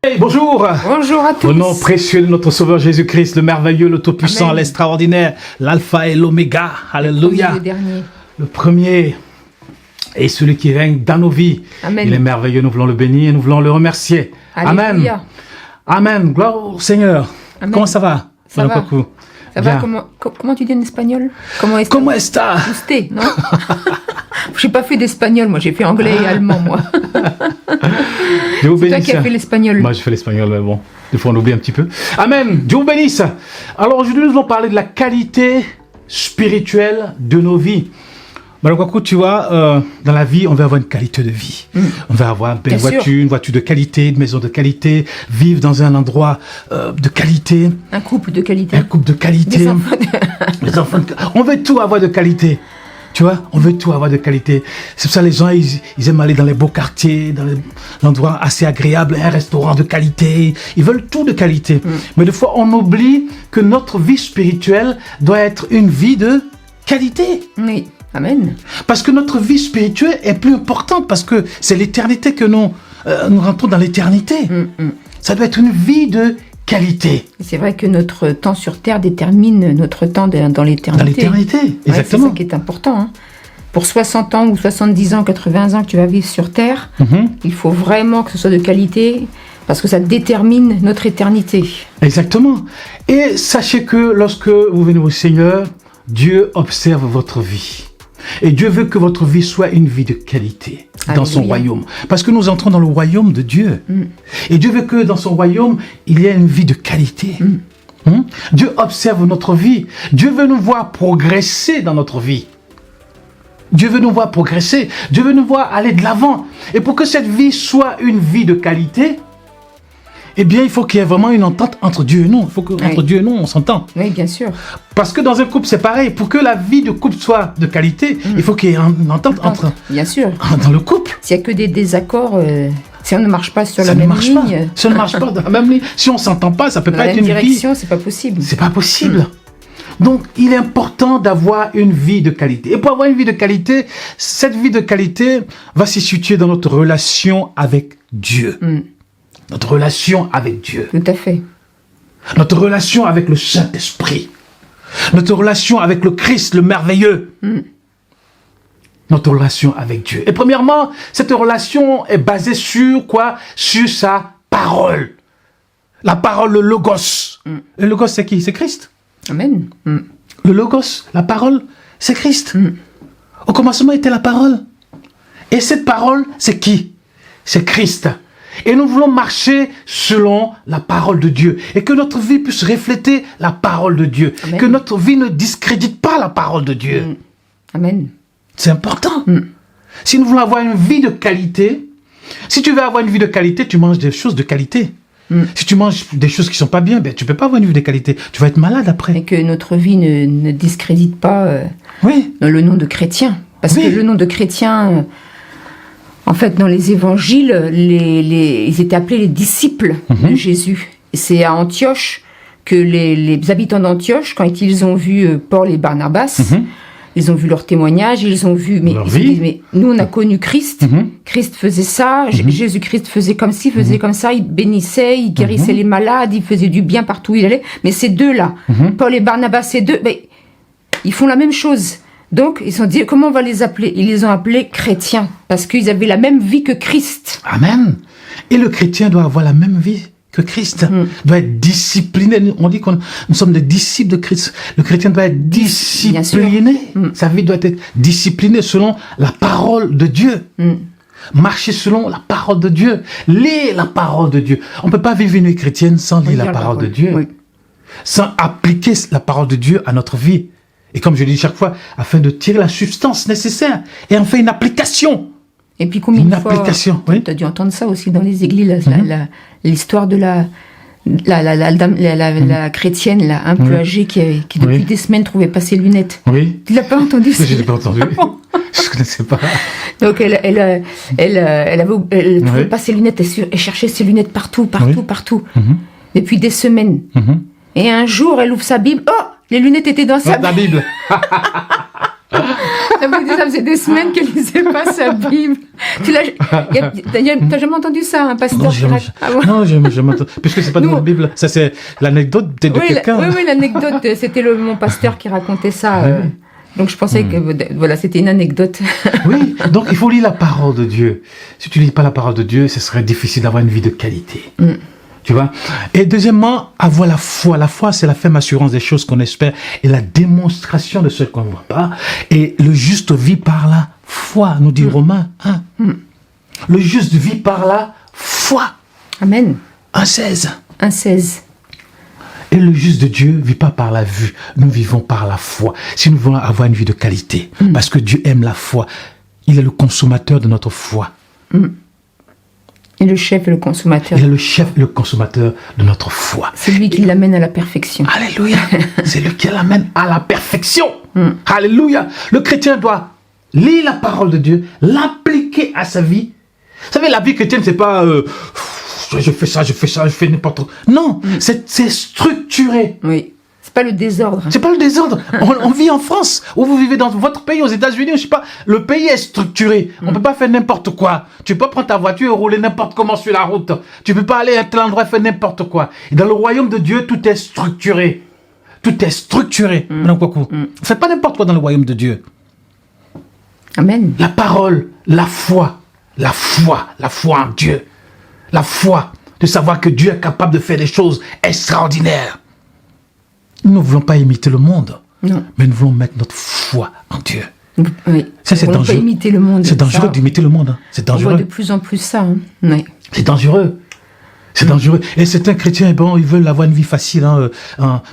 Hey, bonjour. Bonjour à tous. Au nom précieux de notre Sauveur Jésus-Christ, le merveilleux, le tout-puissant, Amen. l'extraordinaire, l'alpha et l'oméga. Alléluia. Le dernier. Le premier et celui qui règne dans nos vies. Amen. Il est merveilleux, nous voulons le bénir et nous voulons le remercier. Alléluia. Amen. Amen. Gloire au Seigneur. Amen. Comment ça va? Ça va. Coucou. Ça Bien. va comment tu dis en espagnol? Comment est-ce Comment est-ce Usted, non? J'ai pas fait d'espagnol, moi j'ai fait anglais et allemand, moi. Dieu vous C'est toi bénisse. qui as fait l'espagnol. Moi, je fais l'espagnol, mais bon, des fois on oublie un petit peu. Amen. Dieu vous bénisse. Alors aujourd'hui, nous allons parler de la qualité spirituelle de nos vies. Alors, quoi, tu vois, dans la vie, on va avoir une qualité de vie. On va avoir Bien sûr. une voiture de qualité, une maison de qualité, vivre dans un endroit de qualité, Un couple de qualité. un couple de qualité, Des enfants de- les enfants. On veut tout avoir de qualité. Tu vois, on veut tout avoir de qualité. C'est pour ça que les gens, ils aiment aller dans les beaux quartiers, dans les endroits assez agréables, un restaurant de qualité. Ils veulent tout de qualité. Mais des fois, on oublie que notre vie spirituelle doit être une vie de qualité. Oui. Amen. Parce que notre vie spirituelle est plus importante, parce que c'est l'éternité que nous rentrons dans l'éternité. Ça doit être une vie de qualité. C'est vrai que notre temps sur Terre détermine notre temps dans l'éternité. Dans l'éternité, Ouais, exactement. c'est ça qui est important. Hein. Pour 60 ans ou 70 ans, 80 ans que tu vas vivre sur Terre, il faut vraiment que ce soit de qualité, parce que ça détermine notre éternité. Exactement. Et sachez que lorsque vous venez au Seigneur, Dieu observe votre vie. Et Dieu veut que votre vie soit une vie de qualité dans son Alléluia. royaume. Parce que nous entrons dans le royaume de Dieu. Et Dieu veut que dans son royaume, il y ait une vie de qualité. Dieu observe notre vie. Dieu veut nous voir progresser dans notre vie. Dieu veut nous voir progresser. Dieu veut nous voir aller de l'avant. Et pour que cette vie soit une vie de qualité, eh bien, il faut qu'il y ait vraiment une entente entre Dieu et nous. Il faut qu'entre Dieu et nous, on s'entende. Oui, bien sûr. Parce que dans un couple, c'est pareil. Pour que la vie de couple soit de qualité, il faut qu'il y ait une entente entre, Bien sûr. dans le couple. S'il n'y a que des désaccords, si on ne marche pas sur Ça la ne même marche pas. ligne, Si on ne marche pas dans la même ligne, si on ne s'entend pas, ça ne peut dans pas la être même une vie. direction, c'est pas possible. C'est pas possible. Donc, il est important d'avoir une vie de qualité. Et pour avoir une vie de qualité, cette vie de qualité va se situer dans notre relation avec Dieu. Notre relation avec Dieu. Tout à fait. Notre relation avec le Saint-Esprit. Notre relation avec le Christ, le merveilleux. Notre relation avec Dieu. Et premièrement, cette relation est basée sur quoi? Sur sa parole. La parole, le Logos. Le Logos, c'est qui? C'est Christ. Amen. Le Logos, la parole, c'est Christ. Au commencement était la parole. Et cette parole, c'est qui? C'est Christ. Et nous voulons marcher selon la parole de Dieu. Et que notre vie puisse refléter la parole de Dieu. Amen. Que notre vie ne discrédite pas la parole de Dieu. Amen. C'est important. Si nous voulons avoir une vie de qualité, si tu veux avoir une vie de qualité, tu manges des choses de qualité. Si tu manges des choses qui ne sont pas bien, ben, tu ne peux pas avoir une vie de qualité. Tu vas être malade après. Et que notre vie ne discrédite pas Oui. le nom de chrétien. Parce Oui. que le nom de chrétien, en fait, dans les évangiles, ils étaient appelés les disciples de Jésus. Et c'est à Antioche que les habitants d'Antioche, quand ils ont vu Paul et Barnabas, ils ont vu leur témoignage, ils ont vu, mais Leur ils se vie. disent, mais nous on a connu Christ, Christ faisait ça, Jésus-Christ faisait comme ci, faisait comme ça, il bénissait, il guérissait les malades, il faisait du bien partout où il allait, mais ces deux-là, Paul et Barnabas, ces deux, ben, ils font la même chose. Donc ils se sont dit, comment on va les appeler? Ils les ont appelés chrétiens, parce qu'ils avaient la même vie que Christ. Amen. Et le chrétien doit avoir la même vie que Christ. Doit être discipliné. On dit que nous sommes des disciples de Christ. Le chrétien doit être discipliné. Sa vie doit être disciplinée selon la parole de Dieu. Marcher selon la parole de Dieu. Lire la parole de Dieu. On ne peut pas vivre une vie chrétienne sans lire la parole de Dieu. Oui. Sans appliquer la parole de Dieu à notre vie. Et comme je dis chaque fois, afin de tirer la substance nécessaire. Et en fait une application. Et puis combien Une de fois, application, oui. tu as dû entendre ça aussi dans les églises, l'histoire de la chrétienne là, un peu âgée qui depuis des semaines trouvait pas ses lunettes. Oui. Tu l'as pas entendu ça? Je n'ai pas entendu. Je ne connaissais pas. Donc elle trouvait pas ses lunettes, elle cherchait ses lunettes partout. Depuis des semaines. Et un jour, elle ouvre sa Bible. Oh, les lunettes étaient dans sa La Bible. Ça veut dire ça faisait des semaines qu'elle lisait pas sa Bible. T'as jamais entendu ça, un pasteur? Non, jamais entendu. Puisque c'est pas de votre Bible, ça c'est l'anecdote de quelqu'un. Oui, l'anecdote, c'était mon pasteur qui racontait ça. Donc je pensais que voilà, c'était une anecdote. Oui, donc il faut lire la parole de Dieu. Si tu lis pas la parole de Dieu, ce serait difficile d'avoir une vie de qualité. Tu vois? Et deuxièmement, avoir la foi. La foi, c'est la ferme assurance des choses qu'on espère et la démonstration de ce qu'on ne voit pas. Et le juste vit par la foi, nous dit Romains 1. Le juste vit par la foi. Amen. 1,16. 1,16. Et le juste de Dieu ne vit pas par la vue. Nous vivons par la foi. Si nous voulons avoir une vie de qualité, parce que Dieu aime la foi, il est le consommateur de notre foi. Et le chef et le consommateur. Il est le chef et le consommateur de notre foi. C'est lui qui l'amène à la perfection. Alléluia. C'est lui qui l'amène à la perfection. Alléluia. Le chrétien doit lire la parole de Dieu, l'appliquer à sa vie. Vous savez, la vie chrétienne, c'est pas je fais ça, je fais n'importe quoi. Non, c'est structuré. Oui. C'est pas le désordre. C'est pas le désordre. On vit en France, ou vous vivez dans votre pays, aux États-Unis, je sais pas. Le pays est structuré. On peut pas faire n'importe quoi. Tu peux prendre ta voiture et rouler n'importe comment sur la route. Tu peux pas aller à tel endroit et faire n'importe quoi. Et dans le royaume de Dieu, tout est structuré. Tout est structuré. Faites pas n'importe quoi dans le royaume de Dieu. Amen. La parole, la foi en Dieu. La foi de savoir que Dieu est capable de faire des choses extraordinaires. Nous ne voulons pas imiter le monde, mais nous voulons mettre notre foi en Dieu. Oui. Ça, c'est dangereux. Pas imiter le monde. C'est dangereux d'imiter le monde. C'est dangereux. On voit de plus en plus ça. Oui. C'est dangereux. C'est dangereux. Et certains chrétiens, bon, ils veulent avoir une vie facile.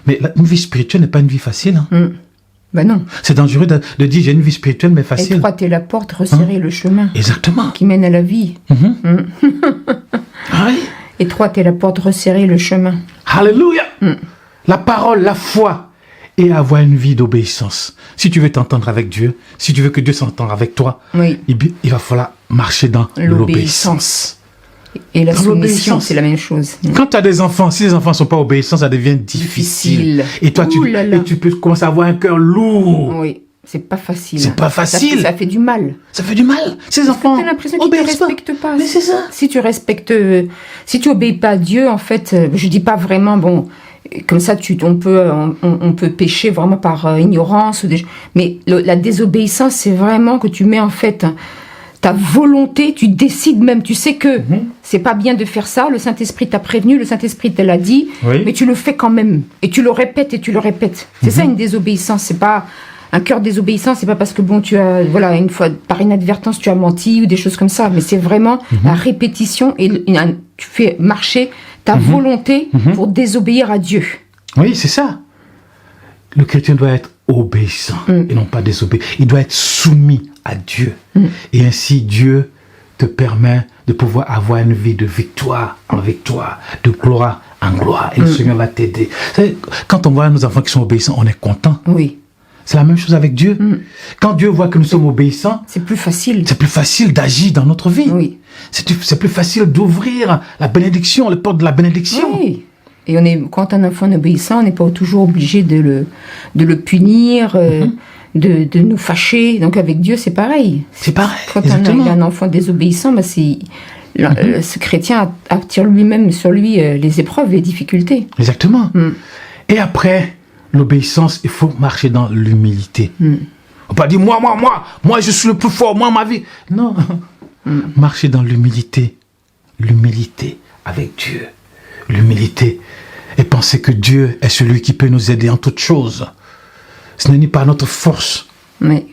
Mais une vie spirituelle n'est pas une vie facile. Ben non. C'est dangereux de dire j'ai une vie spirituelle mais facile. Étroiter la porte, resserrer le chemin. Exactement. Qui mène à la vie. Ah oui. Étroiter la porte, resserrer le chemin. Alléluia. La parole, la foi, et avoir une vie d'obéissance. Si tu veux t'entendre avec Dieu, si tu veux que Dieu s'entende avec toi, il va falloir marcher dans l'obéissance. Et la soumission, c'est la même chose. Quand tu as des enfants, si les enfants ne sont pas obéissants, ça devient difficile. Et toi, tu peux commencer à avoir un cœur lourd. Oui, c'est pas facile. C'est pas facile. Ça fait du mal. Ça fait du mal. Ces enfants tu as l'impression qu'ils ne te respectent pas. Mais c'est ça. Si tu obéis pas à Dieu, en fait, je dis pas vraiment, bon, comme ça, on peut pécher vraiment par ignorance. Mais la désobéissance, c'est vraiment que tu mets en fait ta volonté, tu décides même, tu sais que c'est pas bien de faire ça, le Saint-Esprit t'a prévenu, le Saint-Esprit te l'a dit, mais tu le fais quand même. Et tu le répètes et tu le répètes. C'est ça une désobéissance, c'est pas... Un cœur désobéissant, c'est pas parce que bon, tu as, voilà, une fois, par inadvertance, tu as menti ou des choses comme ça, mais c'est vraiment la répétition et tu fais marcher ta volonté pour désobéir à Dieu. Oui, c'est ça. Le chrétien doit être obéissant et non pas désobéissant. Il doit être soumis à Dieu. Et ainsi, Dieu te permet de pouvoir avoir une vie de victoire en victoire, de gloire en gloire. Et le Seigneur va t'aider. Quand on voit nos enfants qui sont obéissants, on est content. Oui. C'est la même chose avec Dieu. Quand Dieu voit que nous sommes obéissants, c'est plus facile. C'est plus facile d'agir dans notre vie. Oui. C'est plus facile d'ouvrir la bénédiction, les portes de la bénédiction. Oui. Et quand un enfant est obéissant, on n'est pas toujours obligé de le punir, de nous fâcher. Donc avec Dieu, c'est pareil. C'est pareil. Quand on a un enfant désobéissant, ce chrétien attire lui-même sur lui les épreuves, les difficultés. Exactement. Et après l'obéissance, il faut marcher dans l'humilité. On ne peut pas dire moi je suis le plus fort, moi ma vie. Non. Marcher dans l'humilité. L'humilité avec Dieu. L'humilité. Et penser que Dieu est celui qui peut nous aider en toutes choses. Ce n'est ni par notre force. Mais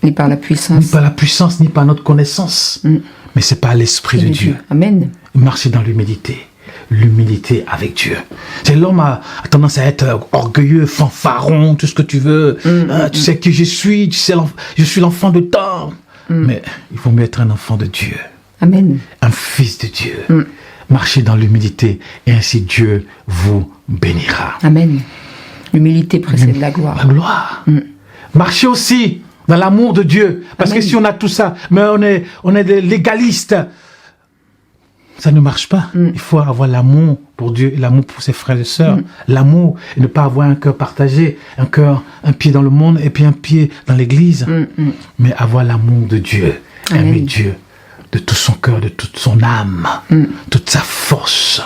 ni par la puissance. Ni par la puissance, ni par notre connaissance. Mais c'est par l'Esprit de Dieu. Amen. Marcher dans l'humilité. L'humilité avec Dieu. L'homme a tendance à être orgueilleux, fanfaron, tout ce que tu veux. Tu sais qui je suis, tu sais, je suis l'enfant de temps. Mais il faut mieux être un enfant de Dieu. Amen. Un fils de Dieu. Marchez dans l'humilité et ainsi Dieu vous bénira. Amen. L'humilité précède la gloire. La gloire. Marchez aussi dans l'amour de Dieu. Parce que si on a tout ça, mais on est des légalistes. ça ne marche pas. Il faut avoir l'amour pour Dieu et l'amour pour ses frères et sœurs. L'amour et ne pas avoir un cœur partagé, un pied dans le monde et puis un pied dans l'église. Mais avoir l'amour de Dieu, aimer Dieu de tout son cœur, de toute son âme, toute sa force.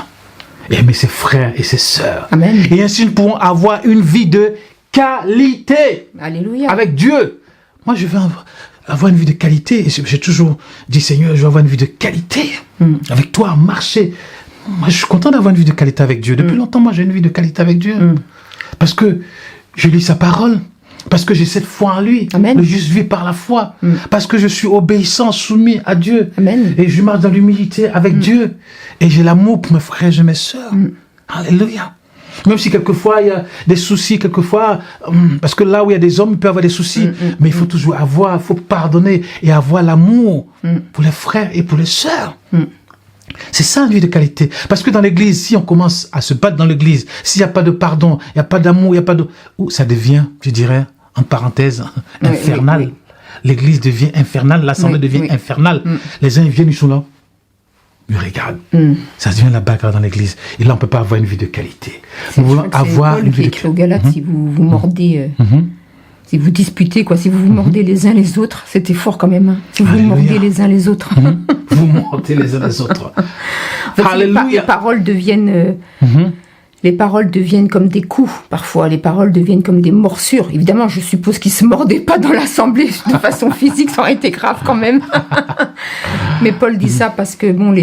Et aimer ses frères et ses sœurs. Amen. Et ainsi nous pourrons avoir une vie de qualité. Alléluia. Avec Dieu. Moi, je veux avoir une vie de qualité. Et j'ai toujours dit, Seigneur, je veux avoir une vie de qualité. Avec toi, marcher. Moi, je suis content d'avoir une vie de qualité avec Dieu. Depuis longtemps, moi, j'ai une vie de qualité avec Dieu. Parce que je lis sa parole. Parce que j'ai cette foi en lui. Amen. Le juste vit par la foi. Parce que je suis obéissant, soumis à Dieu. Amen. Et je marche dans l'humilité avec Dieu. Et j'ai l'amour pour mes frères et mes sœurs. Alléluia. Même si quelquefois il y a des soucis, quelquefois, parce que là où il y a des hommes, il peut y avoir des soucis, mais il faut toujours il faut pardonner et avoir l'amour pour les frères et pour les sœurs. C'est ça une vie de qualité. Parce que dans l'église, si on commence à se battre dans l'église, s'il n'y a pas de pardon, il n'y a pas d'amour, il n'y a pas de... ça devient, je dirais, en parenthèse, infernal. Oui. L'église devient infernale, l'assemblée devient infernale. Les uns viennent, ils sont là. Ils regardent. Ça devient la bagarre dans l'église. Et là, on ne peut pas avoir une vie de qualité. Nous voulons avoir une vie de qualité. Au Galates, si vous vous mordez, si vous disputez, quoi, si vous vous mordez les uns les autres, c'était fort quand même. Hein. Si vous vous mordez les uns les autres. Vous mordez les uns les autres. En fait, Alléluia. les paroles deviennent... Les paroles deviennent comme des coups, parfois. Les paroles deviennent comme des morsures. Évidemment, je suppose qu'ils ne se mordaient pas dans l'assemblée de façon physique, ça aurait été grave quand même. Mais Paul dit ça parce que, bon,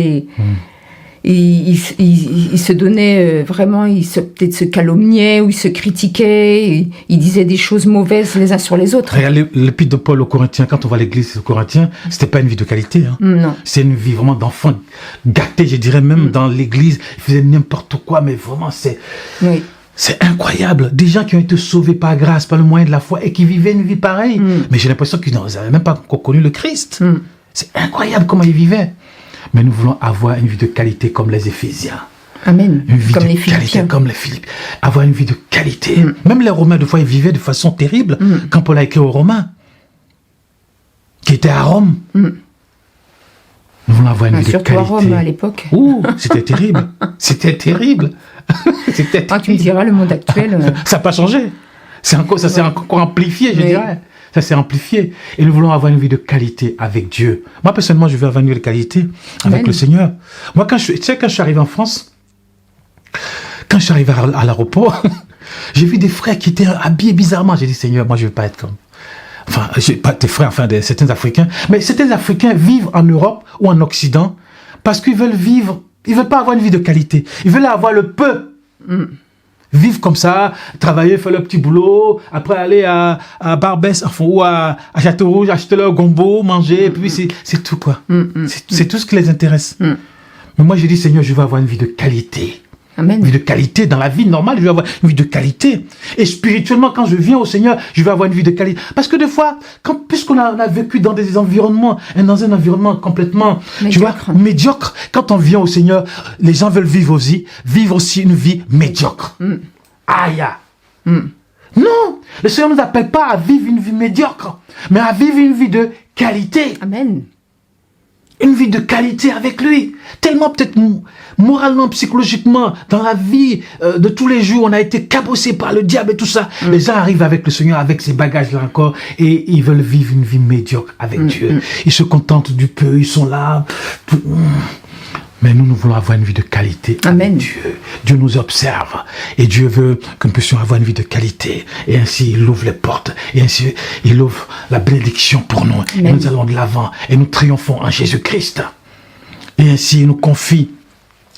il se donnait vraiment, peut-être se calomniait ou il se critiquait, il disait des choses mauvaises les uns sur les autres. Regarde l'épître de Paul aux Corinthiens, quand on voit l'église aux Corinthiens, c'était pas une vie de qualité. Hein. Non. C'est une vie vraiment d'enfant gâté, je dirais même dans l'église, ils faisaient n'importe quoi, mais vraiment c'est incroyable. Des gens qui ont été sauvés par grâce, par le moyen de la foi et qui vivaient une vie pareille. Mais j'ai l'impression qu'ils n'avaient même pas encore connu le Christ. C'est incroyable comment ils vivaient. Mais nous voulons avoir une vie de qualité comme les Éphésiens. Amen. Une vie comme de les qualité Philippiens. comme les Philippiens. Avoir une vie de qualité. Même les Romains, des fois, ils vivaient de façon terrible. Quand Paul a écrit aux Romains, qui étaient à Rome, nous voulons avoir une vie de surtout qualité. à Rome, à l'époque. Ouh, c'était terrible. C'était terrible. C'était Ah, tu me diras, le monde actuel... Ça n'a pas changé. Ça s'est encore amplifié, je dirais. Ça s'est amplifié. Et nous voulons avoir une vie de qualité avec Dieu. Moi, personnellement, je veux avoir une vie de qualité avec le Seigneur. Moi, quand je suis arrivé en France, quand je suis arrivé à l'aéroport, j'ai vu des frères qui étaient habillés bizarrement. J'ai dit, Seigneur, moi, je ne veux pas être comme... Enfin, pas tes frères, enfin, certains Africains. Mais certains Africains vivent en Europe ou en Occident parce qu'ils veulent vivre... Ils ne veulent pas avoir une vie de qualité. Ils veulent avoir le peu. Vivre comme ça, travailler, faire le petit boulot, après aller à Barbès, enfin, ou à Château-Rouge, acheter leur gombo, manger, et puis c'est tout, quoi. C'est tout ce qui les intéresse. Mais moi, j'ai dit, Seigneur, je veux avoir une vie de qualité. Amen. Une vie de qualité. Dans la vie normale, je veux avoir une vie de qualité. Et spirituellement, quand je viens au Seigneur, je veux avoir une vie de qualité. Parce que des fois, puisqu'on a vécu dans des environnements, dans un environnement complètement, médiocre, quand on vient au Seigneur, les gens veulent vivre aussi une vie médiocre. Aïe! Non! Le Seigneur ne nous appelle pas à vivre une vie médiocre, mais à vivre une vie de qualité. Amen. Une vie de qualité avec lui. Tellement peut-être moralement, psychologiquement, dans la vie de tous les jours, on a été cabossé par le diable et tout ça. Les gens arrivent avec le Seigneur, avec ces bagages-là encore, et ils veulent vivre une vie médiocre avec Dieu. Ils se contentent du peu, ils sont là. Mais nous voulons avoir une vie de qualité avec Dieu. Dieu nous observe. Et Dieu veut que nous puissions avoir une vie de qualité. Et ainsi, il ouvre les portes. Et ainsi, il ouvre la bénédiction pour nous. Amen. Et nous allons de l'avant. Et nous triomphons en Jésus-Christ. Et ainsi, il nous confie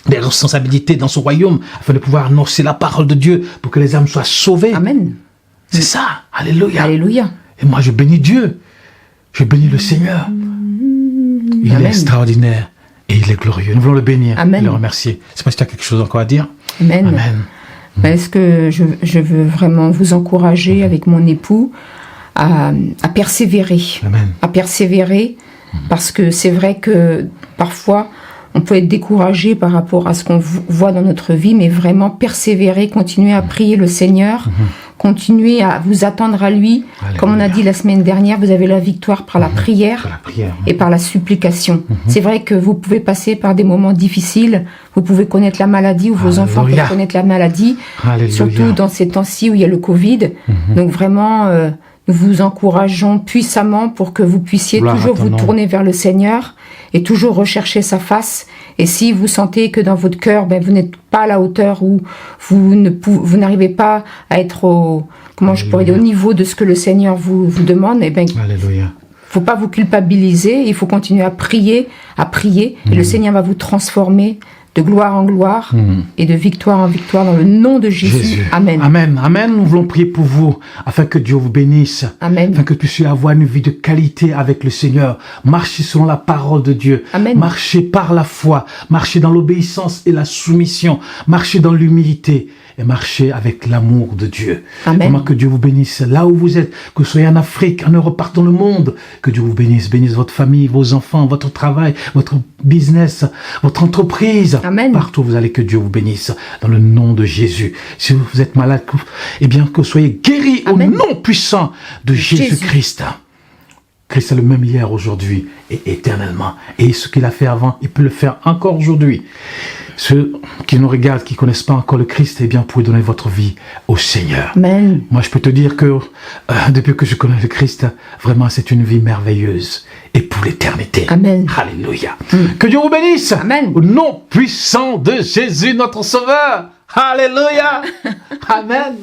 des responsabilités dans son royaume afin de pouvoir annoncer la parole de Dieu pour que les âmes soient sauvées. Amen. C'est ça. Alléluia. Alléluia. Et moi, je bénis Dieu. Je bénis le Seigneur. Il est extraordinaire. Et il est glorieux. Nous voulons le bénir et le remercier. Je ne sais pas si tu as quelque chose encore à dire. Amen. Amen. Est-ce que je veux vraiment vous encourager avec mon époux à persévérer. Amen. À persévérer, parce que c'est vrai que parfois, on peut être découragé par rapport à ce qu'on voit dans notre vie, mais vraiment persévérer, continuer à prier le Seigneur, continuez à vous attendre à lui. Alléluia. Comme on a dit la semaine dernière, vous avez la victoire par la prière Par la prière. et par la supplication. C'est vrai que vous pouvez passer par des moments difficiles, vous pouvez connaître la maladie ou vos enfants Alléluia. peuvent connaître la maladie, Alléluia. surtout dans ces temps-ci où il y a le Covid. Donc vraiment, nous vous encourageons puissamment pour que vous puissiez Gloire à toujours ton vous nom. tourner vers le Seigneur et toujours rechercher sa face. Et si vous sentez que dans votre cœur, vous n'êtes pas à la hauteur ou vous n'arrivez pas à être au niveau de ce que le Seigneur vous demande, Alléluia. faut pas vous culpabiliser, il faut continuer à prier, et le Seigneur va vous transformer de gloire en gloire et de victoire en victoire dans le nom de Jésus. Amen. Amen. Amen. Nous voulons prier pour vous afin que Dieu vous bénisse. Amen. Afin que tu puissiez avoir une vie de qualité avec le Seigneur. Marchez selon la parole de Dieu. Amen. Marchez par la foi. Marchez dans l'obéissance et la soumission. Marchez dans l'humilité. Et marchez avec l'amour de Dieu. Amen. Vraiment que Dieu vous bénisse là où vous êtes, que vous soyez en Afrique, en Europe, partout dans le monde. Que Dieu vous bénisse. Bénisse votre famille, vos enfants, votre travail, votre business, votre entreprise. Amen. Partout où vous allez, que Dieu vous bénisse. Dans le nom de Jésus. Si vous êtes malade, que vous soyez guéris au Amen. nom puissant de Jésus-Christ. Christ est le même hier, aujourd'hui et éternellement. Et ce qu'il a fait avant, il peut le faire encore aujourd'hui. Ceux qui nous regardent, qui ne connaissent pas encore le Christ, eh bien, vous pouvez donner votre vie au Seigneur. Amen. Moi, je peux te dire que depuis que je connais le Christ, vraiment, c'est une vie merveilleuse. Et pour l'éternité. Amen. Alléluia. Que Dieu vous bénisse. Amen. Au nom puissant de Jésus, notre Sauveur. Alléluia. Amen.